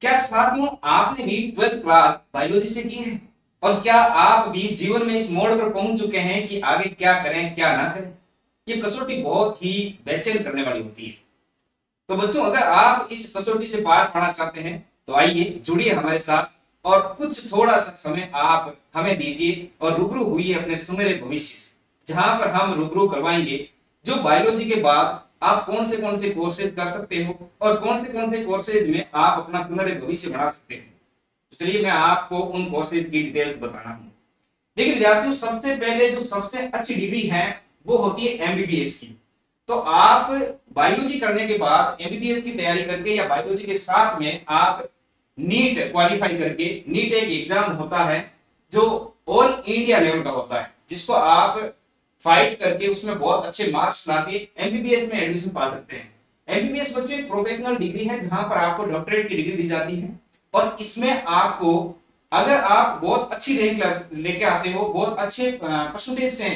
क्या साथियों आपने भी 12th क्लास बायोलॉजी से की है? और क्या आप भी जीवन में इस मोड़ पर पहुंच चुके हैं कि आगे क्या करें क्या ना करें? ये कसौटी बहुत ही बेचैन करने वाली होती है। तो बच्चों, अगर आप इस कसौटी से पार पाना चाहते हैं तो आइए जुड़िए हमारे साथ और कुछ थोड़ा सा समय आप हमें दीजिए और रूबरू हुई अपने सुनहरे भविष्य से, जहां पर हम रूबरू करवाएंगे जो बायोलॉजी के बाद आप कौन से कोर्सेज कर सकते हो और कौन से कोर्सेज में आप अपना सुनहरे भविष्य बना सकते हो। तो चलिए मैं आपको उन कोर्सेज की डिटेल्स बताना हूँ। देखिए विद्यार्थियों, सबसे पहले जो सबसे अच्छी डिग्री है वो होती है एमबीबीएस की। तो आप बायोलॉजी करने के बाद एमबीबीएस की तैयारी करके या बायोलॉजी के साथ में आप नीट क्वालिफाई करके, नीट एक एग्जाम होता है जो ऑल इंडिया लेवल का होता है, जिसको आप फाइट करके उसमें बहुत अच्छे मार्क्स लाके एमबीबीएस में एडमिशन पा सकते हैं। एमबीबीएस बच्चों एक प्रोफेशनल डिग्री है जहां पर आपको डॉक्टरेट की डिग्री दी जाती है और इसमें आपको, अगर आप बहुत अच्छी रैंक लेके आते हो, बहुत अच्छे परसेंटेज से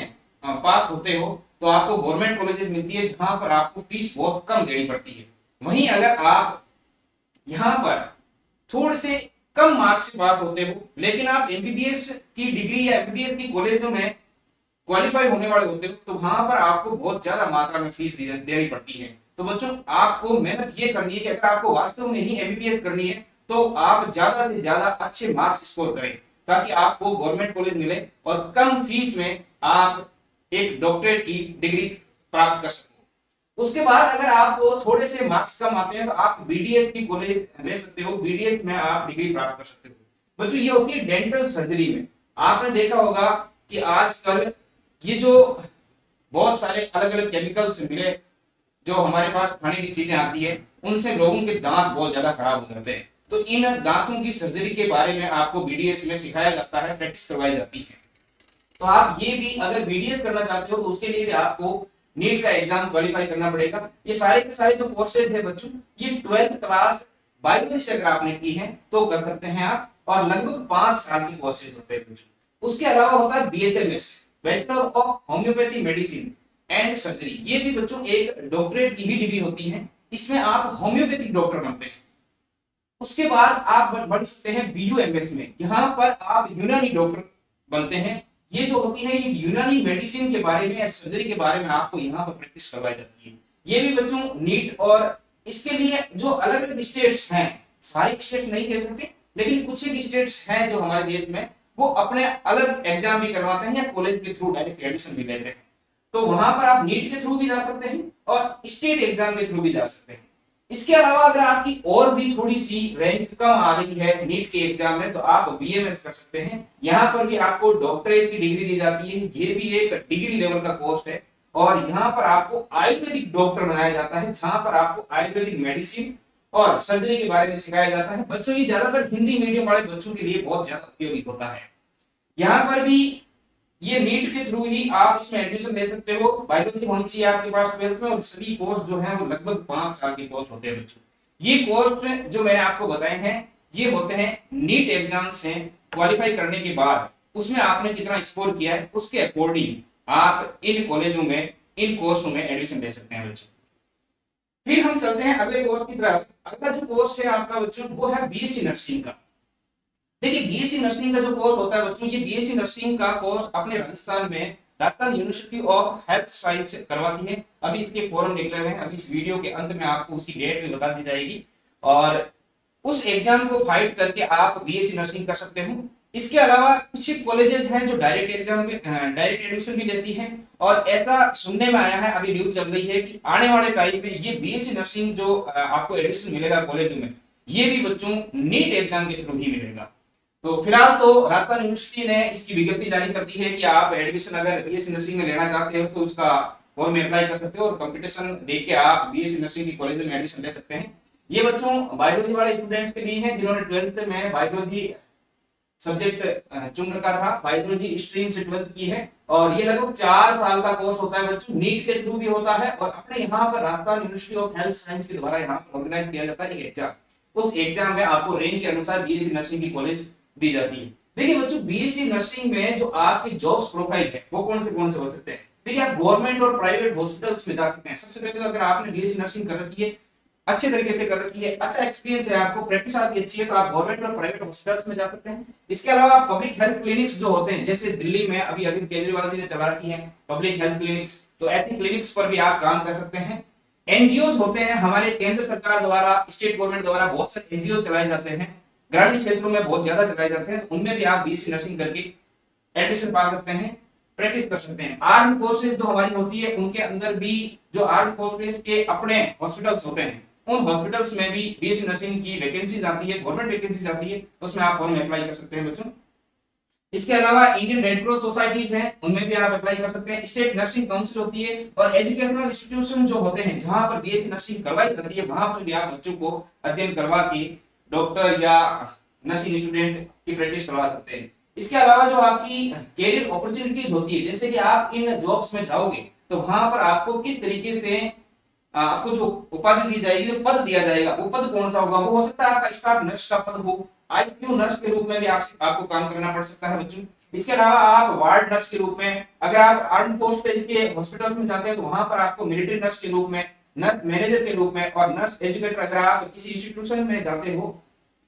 पास होते हो, तो आपको गवर्नमेंट कॉलेजेस मिलती है जहां पर आपको फीस बहुत कम देनी पड़ती है। वहीं अगर आप यहाँ पर थोड़े से कम मार्क्स से पास होते हो लेकिन आप एमबीबीएस की डिग्री या एमबीबीएस की कॉलेजों में क्वालिफाई होने वाले होते हो, तो वहां पर आपको बहुत ज्यादा मात्रा में फीस देनी पड़ती है। तो बच्चों, आपको मेहनत ये करनी है कि अगर आपको वास्तव में ही एमबीबीएस करनी है तो आप ज्यादा से ज्यादा अच्छे मार्क्स स्कोर करें ताकि आपको गवर्नमेंट कॉलेज मिले और कम फीस में आप एक डॉक्टरेट की डिग्री प्राप्त कर सको। उसके बाद अगर आपको थोड़े से मार्क्स कम आते हैं तो आप बीडीएस की कॉलेज ले सकते हो, बीडीएस में आप डिग्री प्राप्त कर सकते हो। बच्चों, ये होती है डेंटल सर्जरी में। आपने देखा होगा कि आजकल ये जो बहुत सारे अलग अलग केमिकल्स मिले, जो हमारे पास खाने की चीजें आती है, उनसे लोगों के दांत बहुत ज्यादा खराब हो जाते हैं। तो इन दांतों की सर्जरी के बारे में आपको बीडीएस में सिखाया जाता है, प्रैक्टिस करवाई जाती है। तो आप ये भी अगर बीडीएस करना चाहते हो तो उसके लिए भी आपको नीट का एग्जाम क्वालिफाई करना पड़ेगा। ये सारे के सारे जो कोर्सेज है बच्चों, ये 12th क्लास बायोलॉजी से अगर आपने की है तो कर सकते हैं आप, और लगभग 5 साल के कोर्सेज होते हैं बच्चों। उसके अलावा होता है BHMS, bachelor of homeopathy medicine and surgery. ये भी बच्चों एक डॉक्टरेट की ही डिग्री होती है, इसमें आप होम्योपैथिक डॉक्टर बनते हैं। उसके बाद आप बढ़ सकते हैं बीयूएमएस में, यहाँ पर आप यूनानी डॉक्टर बनते हैं। ये जो होती है ये यूनानी मेडिसिन के बारे में या सर्जरी के बारे में आपको यहाँ पर प्रैक्टिस करवाई जाती है। ये भी बच्चों नीट, और इसके लिए जो अलग अलग स्टेट्स हैं, सारे स्टेट नहीं कह सकते लेकिन कुछ एक स्टेट्स हैं जो हमारे देश में, वो अपने अलग एग्जाम भी करवाते हैं या कॉलेज के थ्रू डायरेक्ट एडमिशन भी लेते हैं। तो वहां पर आप नीट के थ्रू भी जा सकते हैं और स्टेट एग्जाम के थ्रू भी जा सकते हैं। इसके अलावा अगर आपकी और भी थोड़ी सी रैंक कम आ रही है नीट के एग्जाम में तो आप बीएमएस कर सकते हैं। यहाँ पर भी आपको डॉक्टरेट की डिग्री दी जाती है, ये भी एक डिग्री लेवल का कोर्स है। और यहाँ पर आपको आयुर्वेदिक डॉक्टर बनाया जाता है, जहां पर आपको आयुर्वेदिक मेडिसिन और सर्जरी के बारे में सिखाया जाता है। बच्चों, ये ज्यादातर हिंदी मीडियम वाले बच्चों के लिए बहुत ज्यादा उपयोगी होता है। यहाँ पर भी ये नीट के थ्रू ही आप इसमें एडमिशन ले सकते हो। बायोलॉजी होनी चाहिए आपके पास 12th में, और सभी कोर्स जो है वो लगभग 5 साल के कोर्स होते हैं बच्चों। ये कोर्स जो मैंने आपको बताए हैं ये होते हैं नीट एग्जाम से क्वालिफाई करने के बाद उसमें आपने कितना स्कोर किया है उसके अकॉर्डिंग आप इन कॉलेजों में, इन कोर्सों में एडमिशन ले सकते हैं बच्चों। फिर हम चलते हैं अगले कोर्स की तरफ। अगला जो कोर्स है आपका बच्चों वो है बीएससी नर्सिंग का। देखिए, बीएससी नर्सिंग का जो कोर्स होता है बच्चों, ये बीएससी नर्सिंग का कोर्स अपने राजस्थान में Rajasthan university of health science करवाती है। अभी इसके फॉर्म निकले हुए हैं, अभी इस वीडियो के अंत में आपको उसकी डेट भी बता दी जाएगी और उस एग्जाम को फाइट करके आप बीएससी नर्सिंग कर सकते हो। इसके अलावा कुछ कॉलेजेस हैं जो डायरेक्ट एग्जाम में डायरेक्ट एडमिशन भी लेती हैं, और ऐसा सुनने में आया है, अभी न्यूज चल रही है कि आने वाले टाइम में ये बीएससी नर्सिंग जो आपको एडमिशन मिलेगा कॉलेजों में, ये भी बच्चों नीट एग्जाम के थ्रू ही मिलेगा। तो फिलहाल तो राजस्थान यूनिवर्सिटी ने इसकी विज्ञप्ति जारी कर दी है कि आप एडमिशन अगर बीएससी नर्सिंग में लेना चाहते हो तो उसका फॉर्म में अप्लाई कर सकते हो और कंपटीशन देके आप बीएससी नर्सिंग की कॉलेज में एडमिशन ले सकते हैं। ये बच्चों बायोलॉजी वाले स्टूडेंट्स के लिए है जिन्होंने 12th में बायोलॉजी सब्जेक्ट चुन रखा था, बायोलॉजी स्ट्रीम से 12th की है। और ये लगभग 4 साल का कोर्स होता है बच्चों, नीट के थ्रू भी होता है और अपने यहाँ पर Rajasthan university of health science के द्वारा यहाँ पर ऑर्गेनाइज किया जाता है एक एग्जाम। उस एग्जाम में आपको रैंक के अनुसार बीएससी नर्सिंग की कॉलेज दी जाती है। देखिए बच्चों, बीएससी नर्सिंग में जो आपकी जॉब्स प्रोफाइल है वो कौन से हो सकते हैं। देखिए, आप गवर्नमेंट और प्राइवेट हॉस्पिटल्स में जा सकते हैं। सबसे पहले तो अगर आपने बीएससी नर्सिंग कर रखी है अच्छे तरीके से कर रखी है, अच्छा एक्सपीरियंस है, आपको प्रैक्टिस आपकी अच्छी है, तो आप गवर्नमेंट और प्राइवेट हॉस्पिटल्स में जा सकते हैं। इसके अलावा पब्लिक हेल्थ क्लिनिक्स जो होते हैं, जैसे दिल्ली में अभी अरविंद केजरीवाल जी ने चला रखी है पब्लिक हेल्थ क्लिनिक्स, तो ऐसी क्लिनिक्स पर भी आप काम कर सकते हैं। एनजीओ होते हैं हमारे केंद्र सरकार द्वारा, स्टेट गवर्नमेंट द्वारा बहुत सारे एनजीओ चलाए जाते हैं, ग्रामीण क्षेत्रों में बहुत ज्यादा चलाए जाते हैं, तो उनमें भी आप बीएससी नर्सिंग करके एडमिशन पा सकते हैं, प्रैक्टिस कर सकते हैं। आर्म फोर्सेज जो हमारी होती है उनके अंदर भी जो आर्म फोर्सेज के अपने हॉस्पिटल्स होते हैं, उन हॉस्पिटल्स में भी बीएससी नर्सिंग की वैकेंसी आती है, गवर्नमेंट वैकेंसी आती है, उसमें आप फॉर्म अप्लाई कर सकते हैं बच्चों। इसके अलावा इंडियन रेड क्रॉस सोसाइटीज हैं, उनमें भी आप अप्लाई कर सकते हैं। स्टेट नर्सिंग काउंसिल होती है, और एजुकेशनल इंस्टीट्यूशन जो होते हैं जहां पर बीएससी नर्सिंग करवाई जाती है, वहां पर भी आप बच्चों को अध्ययन करवा के डॉक्टर या नर्सिंग स्टूडेंट की प्रैक्टिस करवा सकते हैं। इसके अलावा जो आपकी कैरियर अपॉर्चुनिटीज होती है, जैसे कि आप इन जॉब्स में जाओगे तो वहां पर आपको किस तरीके से आपको जो उपाधि दी जाएगी, जो पद दिया जाएगा, वो पद कौन सा होगा, वो हो सकता है आपका स्टाफ नर्स का पद हो, आईसीयू नर्स के रूप में भी आपको काम करना पड़ सकता है बच्चों। इसके अलावा आप वार्ड नर्स के रूप में, अगर आप आर्म फोर्स के हॉस्पिटल्स में जाते हैं तो वहां पर आपको मिलिट्री नर्स के रूप में, नर्स मैनेजर के रूप में, और नर्स एजुकेटर अगर आप किसी इंस्टीट्यूशन में जाते हो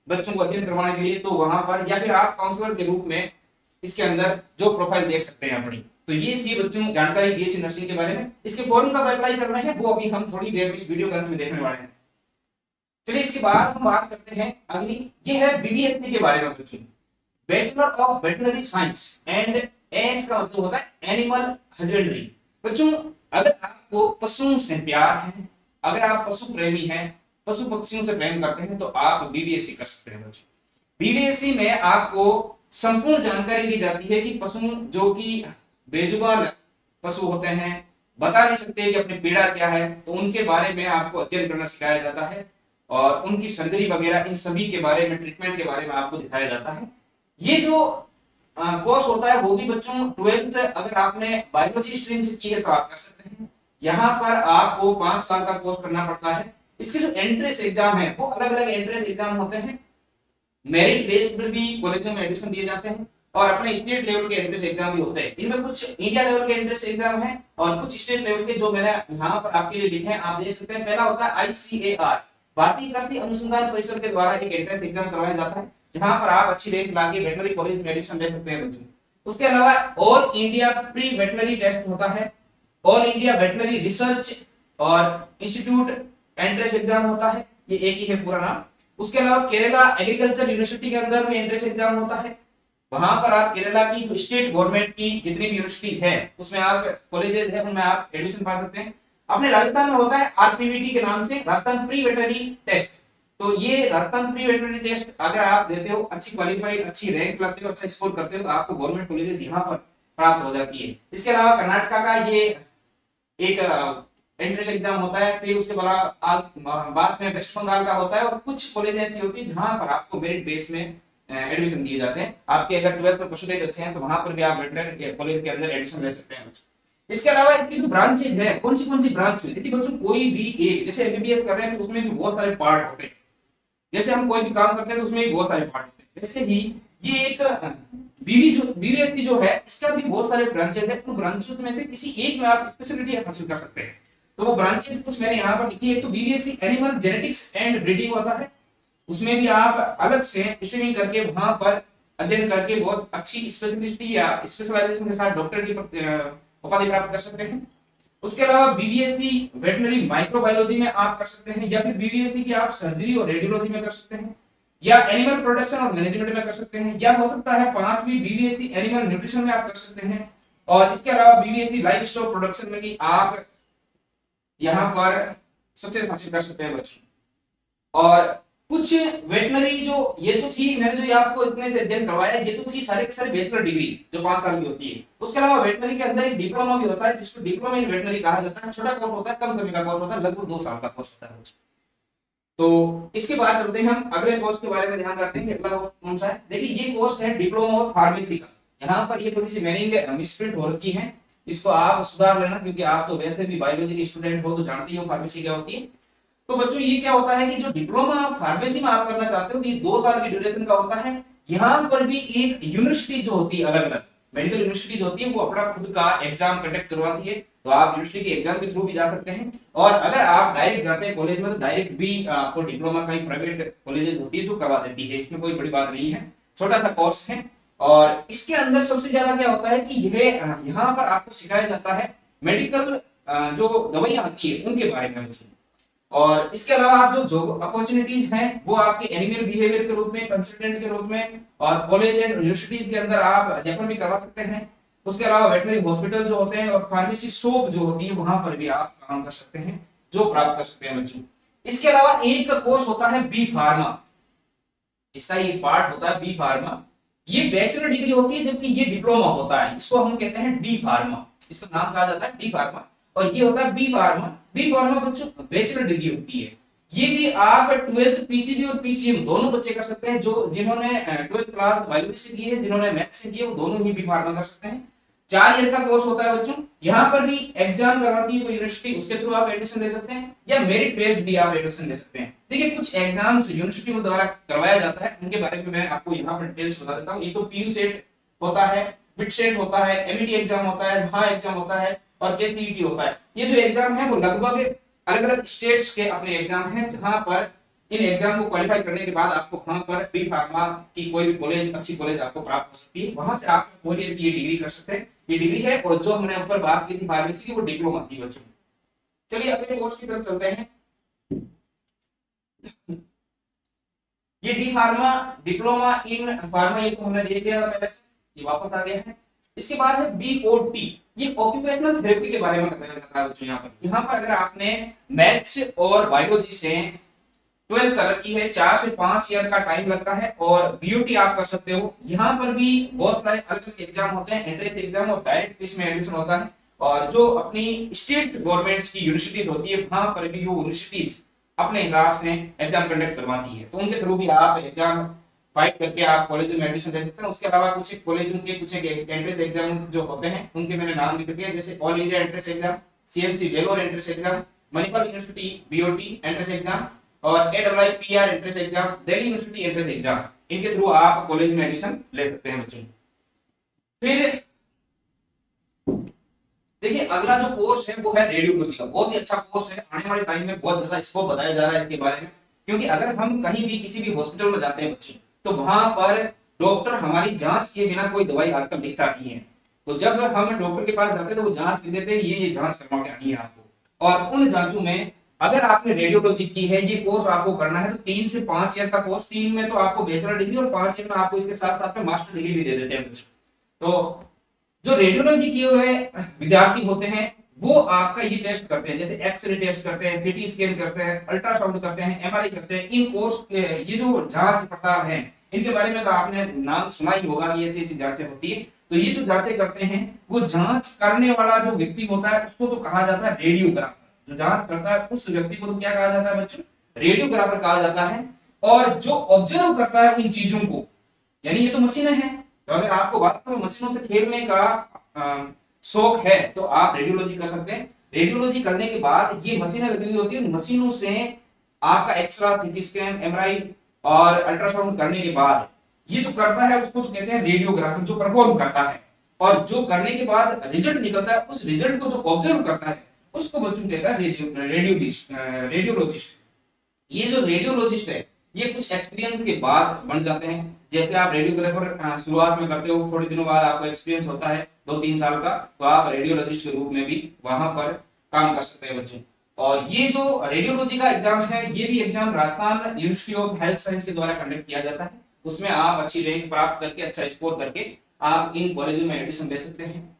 बच्चों को अध्ययन करवाने के लिए, तो वहां पर, या फिर आप काउंसलर के रूप में इसके अंदर जो प्रोफाइल देख सकते हैं अपनी। तो ये थी बच्चों जानकारी बीएससी नर्सिंग के बारे में। इसके फॉर्म कब अप्लाई करना है वो अभी हम थोड़ी देर में इस वीडियो के अंत में देखने वाले हैं। चलिए इसके बाद हम बात करते हैं अगली, ये है बीवीएससी के बारे में बच्चों, bachelor of veterinary science and H का मतलब होता है एनिमल हस्बेंड्री। बच्चों अगर आपको पशुओं से प्यार है, अगर आप पशु प्रेमी हैं, पशु पक्षियों से प्रेम करते हैं, तो आप बीवीएससी कर सकते हैं बच्चों। बीवीएससी में आपको संपूर्ण जानकारी दी जाती है कि पशु जो कि बेजुबान पशु होते हैं, बता नहीं सकते कि अपनी पीड़ा क्या है, तो उनके बारे में आपको अध्ययन करना सिखाया जाता है, और उनकी सर्जरी वगैरह इन सभी के बारे में, ट्रीटमेंट के बारे में आपको दिखाया जाता है। ये जो कोर्स होता है वो भी बच्चों 12th अगर आपने बायोलॉजी स्ट्रीम से की है तो आप कर सकते हैं। यहाँ पर आपको 5 साल का कोर्स करना पड़ता है। इसके जो एंट्रेंस एग्जाम है वो अलग अलग एंट्रेंस एग्जाम होते हैं, मेरिट बेस्ड पर भी कॉलेजों में एडमिशन दिए जाते हैं, और अपने स्टेट लेवल के एंट्रेंस एग्जाम भी होते हैं। इनमें कुछ इंडिया लेवल के एंट्रेंस एग्जाम है और कुछ स्टेट लेवल के, जो मैंने यहाँ पर आपके लिए लिखे हैं आप देख सकते हैं। पहला होता है आईसीएआर, भारतीय कृषि अनुसंधान परिषद के द्वारा एक एंट्रेंस एग्जाम करवाया जाता है, जहां पर आप अच्छी रैंक लाके वेटनरी कॉलेज में एडमिशन ले सकते हैं बच्चों। उसके अलावा all India pre veterinary test होता है, ऑल इंडिया वेटनरी रिसर्च और इंस्टीट्यूट एंट्रेंस एग्जाम होता है, ये एक ही है पूरा नाम। उसके अलावा केरला एग्रीकल्चर यूनिवर्सिटी के अंदर में एंट्रेंस एग्जाम होता है, वहां पर आप केरला की जो स्टेट गवर्नमेंट की जितनी भी यूनिवर्सिटीज है उसमें आप कॉलेजेस है उनमें आप एडमिशन पा सकते हैं। अपने राजस्थान में होता है आरपीवीटी के नाम से, राजस्थान प्री वेटनरी टेस्ट। तो ये राजस्थान प्री वेटनरी टेस्ट अगर आप देते हो, अच्छी क्वालिफाई, अच्छी रैंक लाते हो, अच्छा स्कोर करते हो, तो आपको गवर्नमेंट कॉलेजेस यहाँ पर प्राप्त हो जाती है। इसके अलावा कर्नाटका का ये एक एंट्रेंस एग्जाम होता है, फिर उसके बाद में वेस्ट बंगाल का होता है, और कुछ कॉलेज ऐसी होती है जहां पर आपको मेरिट बेस में एडमिशन दिए जाते हैं। आपके अगर 12th में परसेंटेज अच्छे हैं तो वहां पर भी आप वेटनरी कॉलेज के अंदर एडमिशन ले सकते हैं। इसके अलावा इसकी जो ब्रांचेज है, कौन सी ब्रांच है, देखिए बच्चों कोई भी एक, जैसे एमबीबीएस कर रहे हैं तो उसमें भी बहुत सारे पार्ट होते हैं, जैसे हम कोई भी काम करते हैं तो उसमें भी बहुत सारे पार्ट होते हैं, वैसे ही ये एक बीवीएससी जो है इसका भी बहुत सारे ब्रांचेज है। उन ब्रांचेस में से किसी एक में आप स्पेशलिटी हासिल कर सकते हैं। तो वो ब्रांचेस कुछ मैंने यहाँ पर लिखी है। तो BVSc animal genetics and breeding होता है, उसमें भी आप अलग से स्ट्रीमिंग करके वहां पर अध्ययन करके बहुत अच्छी स्पेशलिटी या स्पेशलाइजेशन के साथ डॉक्टर की उपाधि प्राप्त कर सकते हैं। उसके अलावा बीवीएससी वेटनरी माइक्रोबायोलॉजी में आप कर सकते हैं, या फिर बीवीएससी की आप सर्जरी और रेडियोलॉजी में कर सकते हैं, या एनिमल प्रोडक्शन और मैनेजमेंट में कर सकते हैं, या हो सकता है 5वीं बीवीएससी एनिमल न्यूट्रिशन में आप कर सकते हैं। और इसके अलावा बीवीएससी लाइव स्टॉक प्रोडक्शन में भी आप यहाँ पर सक्सेस हासिल कर सकते हैं बच्चों। और कुछ वेटनरी जो, ये तो थी मैंने जो ये आपको इतने से अध्ययन करवाया, ये तो थी सारे के सारे बैचलर डिग्री जो 5 साल की होती है। उसके अलावा वेटनरी के अंदर एक डिप्लोमा भी होता है, जिसको डिप्लोमा इन वेटनरी कहा जाता है। छोटा कोर्स होता है, कम समय का कोर्स होता है, लगभग 2 साल का कोर्स होता है। तो इसके बाद चलते हैं हम अगले कोर्स के बारे में ध्यान रखते हैं। अगला कौन सा है, देखिए ये कोर्स है डिप्लोमा ऑफ फार्मेसी का। यहाँ पर ये थोड़ी सी मीनिंग मिसप्रिंट हो रखी है, इसको आप सुधार लेना, क्योंकि आप तो वैसे भी बायोलॉजी के स्टूडेंट हो तो जानते ही हो फार्मेसी क्या होती है। तो बच्चों ये क्या होता है कि जो डिप्लोमा आप फार्मेसी में आप करना चाहते हो, ये 2 साल की ड्यूरेशन का होता है। यहाँ पर भी एक यूनिवर्सिटी जो होती है अलग अलग, मेडिकल यूनिवर्सिटीज होती है वो अपना खुद का एग्जाम कंडक्ट करवाती है, तो आप यूनिवर्सिटी के एग्जाम के थ्रू भी जा सकते हैं। और अगर आप डायरेक्ट जाते हैं कॉलेज में तो डायरेक्ट भी आपको डिप्लोमा कहीं प्राइवेट कॉलेजेस होती है जो करवा देती है, इसमें कोई बड़ी बात नहीं है, छोटा सा कोर्स है। और इसके अंदर सबसे ज्यादा क्या होता है कि यह यहाँ पर आपको सिखाया जाता है मेडिकल जो दवाइयां आती है उनके बारे में। और इसके अलावा आप जो जॉब अपॉर्चुनिटीज हैं वो आपके एनिमल बिहेवियर के रूप में, कंसल्टेंट के रूप में, और कॉलेज एंड यूनिवर्सिटीज के अंदर आप अध्यापन भी करवा सकते हैं। उसके अलावा वेटनरी हॉस्पिटल जो होते हैं और फार्मेसी शॉप जो होती है वहां पर भी आप काम कर सकते हैं, जो प्राप्त कर सकते हैं बच्चों। इसके अलावा एक कोर्स होता है बी फार्मा, इसका ये पार्ट होता है बी फार्मा। ये बैचलर डिग्री होती है जबकि ये डिप्लोमा होता है, इसको हम कहते हैं डी फार्मा, इसका नाम कहा जाता है डी फार्मा। और ये होता है बी फार्मा। बी फार्मा बच्चों बैचलर डिग्री होती है। ये भी आप 12th पीसीबी और पीसीएम दोनों बच्चे कर सकते हैं, जो जिन्होंने 12th क्लास बायोलॉजी से की है, जिन्होंने मैथ से की है, वो दोनों ही बी फार्मा कर सकते हैं। 4 ईयर का कोर्स होता है बच्चों। यहाँ पर भी एग्जाम करवाती है कोई यूनिवर्सिटी, उसके थ्रू आप एडमिशन ले सकते हैं, या मेरिट बेस्ड भी आप एडमिशन ले सकते हैं। देखिए कुछ एग्जाम्स यूनिवर्सिटी के द्वारा करवाया जाता है, उनके बारे में मैं आपको यहाँ पर डिटेल्स बता देता हूँ। एक तो पीयू सेट होता है, बिट सेट होता है, एमईटी एग्जाम होता है, महा एग्जाम होता है, और केसीईटी होता है। ये जो एग्जाम है वो लगभग अलग अलग स्टेट्स के अपने एग्जाम हैं, जहां पर इन एग्जाम को क्वालिफाई करने के बाद आपको वहां पर बी फार्मा की कोई भी कॉलेज, अच्छी कॉलेज आपको प्राप्त हो सकती है, वहां से आप 4 ईयर की ये डिग्री कर सकते हैं। ये डिग्री है, और जो हमने ऊपर बात की थी फार्मेसी की वो डिप्लोमा थी बच्चों। चलिए अगले कोर्स की तरफ चलते हैं। ये D pharma, diploma in pharma, ये तो हमने देख लिया था पहले से, ये वापस आ गया है। इसके बाद है बीओटी, ये ऑक्यूपेशनल थेरेपी के बारे में बताया जाता है बच्चों। यहाँ पर अगर आपने मैथ्स और बायोलॉजी से 12th कर रखी है, 4 से 5 ईयर का टाइम लगता है, और बीओटी आप कर सकते हो। यहाँ पर भी बहुत सारे अलग अलग एग्जाम होते हैं, एंट्रेंस एग्जाम और डायरेक्ट इसमें एडमिशन होता है। और जो अपनी स्टेट गवर्नमेंट्स की यूनिवर्सिटीज होती है वहां पर भी वो यूनिवर्सिटीज अपने हिसाब से एग्जाम कंडक्ट करवाती है, तो उनके थ्रू भी आप एग्जाम फाइट करके आप कॉलेज में एडमिशन ले सकते हैं। उसके अलावा कुछ कॉलेजों के कुछ एंट्रेंस एग्जाम जो होते हैं उनके मैंने नाम लिख दिया, जैसे all India entrance exam, CMC Vellore entrance exam, Manipal university BOT entrance exam, और AWIPR entrance exam, Delhi university entrance exam, इनके थ्रू आप कॉलेज में एडमिशन ले सकते हैं बच्चों। फिर देखिए अगला जो कोर्स है वो है रेडियोलॉजी का। बहुत ही अच्छा कोर्स है, आने वाले टाइम में बहुत ज्यादा स्कोप बताया जा रहा है इसके बारे में, क्योंकि अगर हम कहीं भी किसी भी हॉस्पिटल में जाते हैं बच्चे, तो वहां पर डॉक्टर हमारी जांच किए बिना कोई दवाई आजकल लिखता नहीं है। तो जब हम डॉक्टर के पास जाते हैं तो वो जांच लिख देते हैं, ये जांच करवा के आनी है आपको। और उन जांचों में अगर आपने रेडियोलॉजी की है, ये कोर्स आपको करना है, तो 3 से 5 ईयर का कोर्स, 3 में तो आपको बैचलर डिग्री और 5 ईयर में आपको इसके साथ साथ में मास्टर डिग्री भी दे देते हैं बच्चे। तो जो रेडियोलॉजी किए हुए विद्यार्थी होते हैं वो आपका ये टेस्ट करते हैं, जैसे एक्सरे टेस्ट करते हैं, सीटी स्कैन करते हैं, अल्ट्रासाउंड करते हैं, एमआरआई करते हैं। इन कोर्स ये जो जांच पड़ताल है इनके बारे में तो आपने नाम सुना ही होगा कि ऐसी ऐसी जांचें होती है। तो ये जो जांचें करते हैं वो जांच करने वाला जो व्यक्ति होता है उसको तो कहा जाता है रेडियोग्राफर। जो जांच करता है उस व्यक्ति को तो क्या कहा जाता है बच्चों, रेडियोग्राफर कहा जाता है। और जो ऑब्जर्व करता है उन चीजों को, यानी ये तो मशीनें हैं, तो अगर आपको वास्तव में मशीनों से खेलने का शौक है तो आप रेडियोलॉजी कर सकते हैं। रेडियोलॉजी करने के बाद ये मशीनें लगी हुई होती है, मशीनों से आपका एक्सरा, सीटी स्कैन, एमआरआई और अल्ट्रासाउंड करने के बाद ये जो करता है उसको तो कहते हैं रेडियोग्राफर, जो परफॉर्म करता है। और जो करने के बाद रिजल्ट निकलता है, उस रिजल्ट को जो ऑब्जर्व करता है उसको बच्चों कहता है रेडियोलॉजिस्ट। ये जो रेडियोलॉजिस्ट है ये कुछ एक्सपीरियंस के बाद बन जाते हैं। जैसे आप रेडियोग्राफर शुरुआत में करते हो, थोड़े दिनों बाद आपको एक्सपीरियंस होता है 2-3 साल का, तो आप रेडियोलॉजिस्ट के रूप में भी वहां पर काम कर सकते हैं बच्चों। और ये जो रेडियोलॉजी का एग्जाम है ये भी exam Rajasthan university of health science के द्वारा कंडक्ट किया जाता है। उसमें आप अच्छी रैंक प्राप्त करके, अच्छा स्कोर करके आप इन कॉलेजों में एडमिशन ले सकते हैं।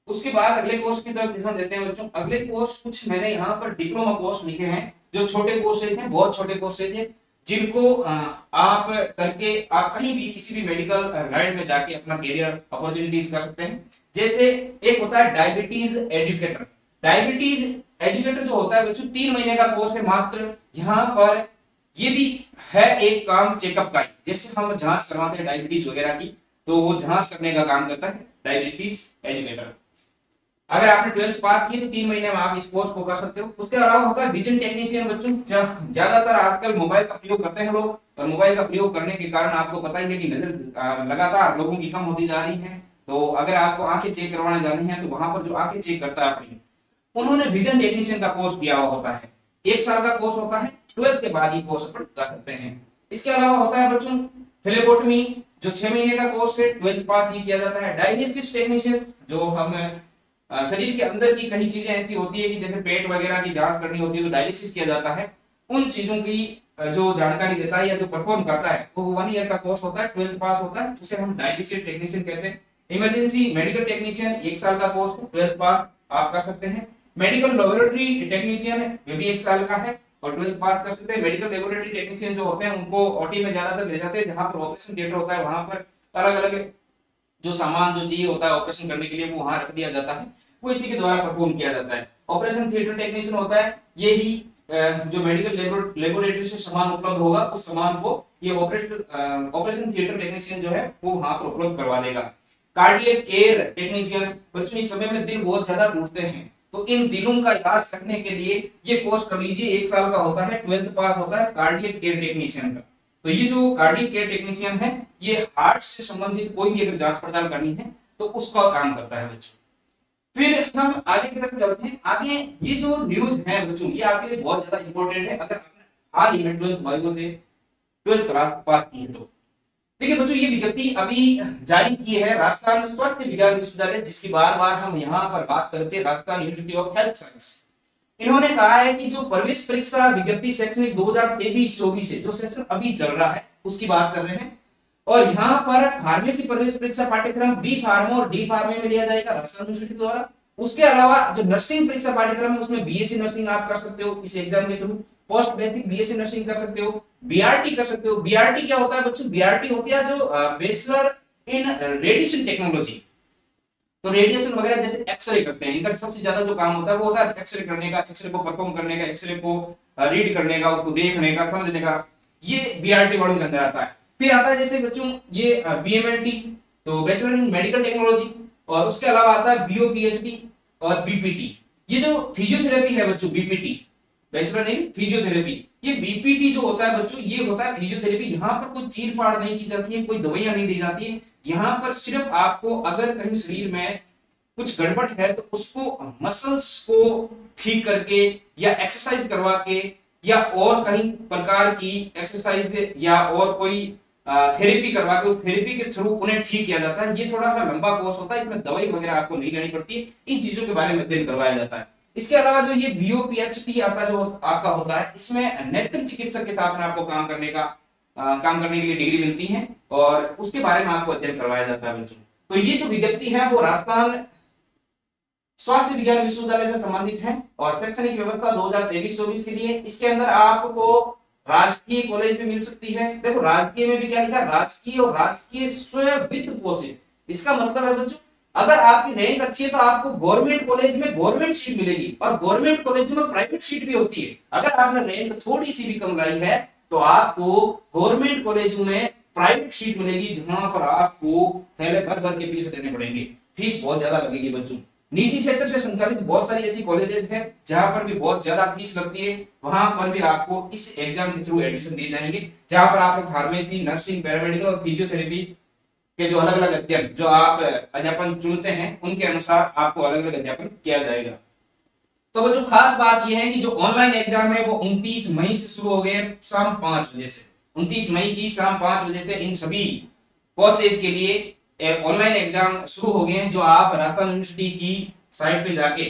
उसके बाद अगले कोर्स की तरफ ध्यान देते हैं बच्चों। अगले कोर्स कुछ मैंने यहाँ पर डिप्लोमा कोर्स लिखे हैं, जो छोटे कोर्सेज हैं, बहुत छोटे कोर्सेज हैं, जिनको आप करके आप कहीं भी किसी भी मेडिकल लाइन में जाके अपना करियर अपॉर्चुनिटीज कर सकते हैं। जैसे एक होता है डायबिटीज एजुकेटर। डायबिटीज एजुकेटर जो होता है बच्चों 3 महीने का कोर्स है मात्र। यहाँ पर ये भी है एक काम चेकअप का ही, जैसे हम जांच करवाते हैं डायबिटीज वगैरह की, तो वो जांच करने का काम करता है डायबिटीज एजुकेटर। अगर आपने 12th पास की तो 3 महीने में आप इस कोर्स को कर सकते हो। उसके अलावा होता है विजन टेक्नीशियन बच्चों। ज्यादातर आजकल मोबाइल का प्रयोग करते हैं लोग, और मोबाइल का प्रयोग करने के कारण आपको पता ही है कि नजर लगातार लोगों की कम होती जा रही है। तो अगर आपको आंखें चेक करवाने जानी है तो वहां पर जो आंखें चेक करता है अपनी, उन्होंने विजन टेक्नीशियन का कोर्स किया हुआ होता है। 1 साल का कोर्स होता है, 12th के बाद ये कोर्स अपन कर सकते हैं। इसके अलावा होता है बच्चों फ्लेबोटमी, जो 6 महीने का कोर्स है, 12th पास ही किया जाता है। डायग्नोस्टिक्स टेक्नीशियन, जो हम शरीर के अंदर की कई चीजें ऐसी होती है कि जैसे पेट वगैरह की जांच करनी होती है तो डायलिसिस किया जाता है, उन चीजों की जो जानकारी देता है या जो परफॉर्म करता है वो 1 ईयर का कोर्स होता है, 12th पास होता है, उसे हम डायलिसिस टेक्नीशियन कहते हैं। इमरजेंसी मेडिकल टेक्नीशियन 1 साल का कोर्स, 12th पास आप कर सकते हैं। मेडिकल लेबोरेटरी टेक्नीशियन ये भी 1 साल का है और 12th पास कर सकते हैं। मेडिकल लेबोरेटरी टेक्नीशियन जो होते हैं उनको ओटी में ज्यादातर ले जाते हैं, जहां पर ऑपरेशन थिएटर होता है, वहां पर अलग अलग जो सामान जो चाहिए होता है ऑपरेशन करने के लिए वो वहां रख दिया जाता है, वो इसी के द्वारा परफॉर्म किया जाता है। ऑपरेशन थिएटर टेक्नीशियन होता है, ये ही जो मेडिकल लेबोरेटरी से सामान उपलब्ध होगा उस सामान को ये ऑपरेशन थिएटर टेक्नीशियन जो है वो वहां पर उपलब्ध करवा देगा। कार्डियक केयर टेक्नीशियन, बच्चों इस समय में दिल बहुत ज्यादा टूटते हैं, तो इन दिलों का इलाज करने के लिए ये कोर्स कर लीजिए, 1 साल का होता है, 12th पास होता है, कार्डियक केयर टेक्नीशियन का। तो ये जो कार्डियक केयर टेक्नीशियन है ये हार्ट से संबंधित कोई भी अगर जांच पड़ताल करनी है तो उसका काम करता है बच्चों। फिर हम आगे की तरफ चलते हैं। आगे ये जो न्यूज है बच्चों ये आपके लिए बहुत ज्यादा इंपॉर्टेंट है, अगर आपने हाल ही में 12th बायो से 12th क्लास पास की है तो। देखिए बच्चों ये विज्ञप्ति अभी जारी की है राजस्थान स्वास्थ्य विज्ञान विश्वविद्यालय, जिसकी बार बार हम यहाँ पर बात करते हैं, Rajasthan university of health science. इन्होंने कहा है कि जो प्रवेश परीक्षा विज्ञप्ति शैक्षणिक 2023-24 है, जो सेशन अभी चल रहा है उसकी बात कर रहे हैं, और यहाँ पर फार्मेसी प्रवेश परीक्षा पाठ्यक्रम बी फार्मा और डी फार्मा में लिया जाएगा राजस्थान यूनिवर्सिटी द्वारा। उसके अलावा जो नर्सिंग परीक्षा पाठ्यक्रम है उसमें बीएससी नर्सिंग आप कर सकते हो इस एग्जाम के through, post basic BSc nursing कर सकते हो, बीआरटी कर सकते हो। बीआरटी क्या होता है बच्चों? बीआरटी होती है जो बैचलर इन रेडिएशन टेक्नोलॉजी, तो रेडिएशन वगैरह जैसे एक्सरे करते हैं, इनका सबसे ज्यादा जो काम होता है वो होता है एक्सरे करने का, एक्सरे को परफॉर्म करने का, एक्सरे को रीड करने का, उसको देखने का, समझने का, ये बीआरटी वालों के अंदर आता है। फिर आता है जैसे बच्चों ये बीएमएलटी, तो बैचलर इन मेडिकल टेक्नोलॉजी, और उसके अलावा आता है बीओ पीएचडी और बीपीटी। ये जो फिजियोथेरेपी है बच्चों, बीपीटी बैचलर इन फिजियोथेरेपी, ये बीपीटी जो होता है बच्चों ये होता है फिजियोथेरेपी। यहाँ पर कोई चीर फाड़ नहीं की जाती है, कोई दवाइयां नहीं दी जाती है, यहाँ पर सिर्फ आपको अगर कहीं शरीर में कुछ गड़बड़ है तो उसको मसल्स को ठीक करके या एक्सरसाइज करवा के या और कहीं प्रकार की एक्सरसाइज या और कोई थेरेपी करवा के उस थेरेपी के थ्रू उन्हें ठीक किया जाता है। ये थोड़ा सा लंबा कोर्स होता है, इसमें दवाई वगैरह आपको नहीं लेनी पड़ती, इन चीजों के बारे में अध्ययन करवाया जाता है। इसके अलावा जो ये बीओपीएचडी आता जो आपका होता है, इसमें नेत्र चिकित्सक के साथ में आपको काम करने के लिए डिग्री मिलती है और उसके बारे में आपको अध्ययन करवाया जाता है बच्चों। तो ये जो विज्ञप्ति है वो राजस्थान स्वास्थ्य विज्ञान विश्वविद्यालय से संबंधित है और शैक्षणिक व्यवस्था 2023-24 के लिए। इसके अंदर आपको राजकीय कॉलेज में मिल सकती है। देखो राजकीय में भी क्या लिखा, राजकीय और राजकीय स्ववित्त पोषित, इसका मतलब है बच्चों अगर आपकी रैंक अच्छी है तो आपको गवर्नमेंट कॉलेज में गवर्नमेंट सीट मिलेगी, और गवर्नमेंट कॉलेज में प्राइवेट सीट भी होती है। अगर आपने रैंक थोड़ी सी भी कम लाई है तो आपको गवर्नमेंट कॉलेज में प्राइवेट सीट मिलेगी, जहां पर आपको थैले भर भर के फीस देने पड़ेंगे, फीस बहुत ज्यादा लगेगी बच्चों। निजी क्षेत्र से संचालित बहुत सारी ऐसी कॉलेजेस हैं जहां पर भी बहुत ज्यादा फीस लगती है, वहां पर भी आपको इस एग्जाम के थ्रू एडमिशन दिए जाएंगे, जहां पर आप फार्मेसी, नर्सिंग, पैरामेडिकल और फिजियोथेरेपी के जो अलग अलग अध्ययन जो आप अध्यापन चुनते हैं उनके अनुसार आपको अलग अलग अध्यापन किया जाएगा। तो जो खास बात यह है कि जो ऑनलाइन एग्जाम है वो 29 मई से शुरू हो गए शाम 5 बजे से, 29 मई की शाम 5 बजे से इन सभी कोर्सेज के लिए ऑनलाइन एग्जाम शुरू हो गए हैं, जो आप राजस्थान यूनिवर्सिटी की साइट पे जाके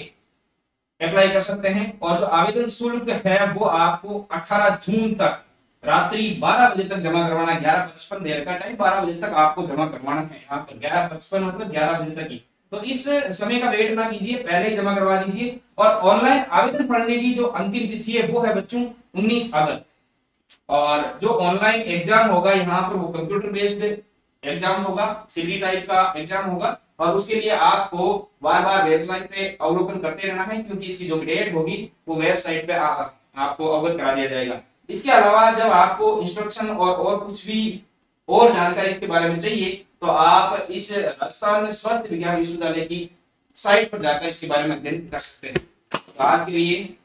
अप्लाई कर सकते हैं। और जो आवेदन शुल्क है वो आपको 18 जून तक रात्रि 12 बजे तक जमा करवाना है। 11:55 देर का टाइम, 12 बजे तक आपको जमा करवाना है। यहाँ पर 11:55 मतलब 11 बजे तक ही, तो इस समय का वेट ना कीजिए, पहले ही जमा करवा दीजिए। और ऑनलाइन आवेदन भरने की जो अंतिम तिथि है वो है बच्चों 19 अगस्त। और जो ऑनलाइन एग्जाम होगा यहाँ पर वो कंप्यूटर बेस्ड एग्जाम होगा, सीडी टाइप का एग्जाम होगा, और उसके लिए आपको बार बार वेबसाइट पे अवलोकन करते रहना है, क्योंकि इसकी जो डेट होगी वो वेबसाइट पे आपको अवगत करा दिया जाएगा। इसके अलावा जब आपको इंस्ट्रक्शन और कुछ भी और जानकारी इसके बारे में चाहिए तो आप इस राजस्थान स्वास्थ्य विज्ञान विश्वविद्यालय की साइट पर जाकर इसके बारे में अध्ययन कर सकते हैं। तो आज के लिए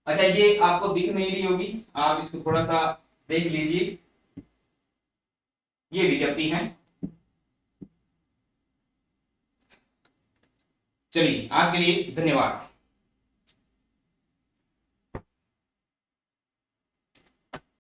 अच्छा, ये आपको दिख नहीं रही होगी, आप इसको थोड़ा सा देख लीजिए, ये विज्ञप्ति है। चलिए आज के लिए धन्यवाद।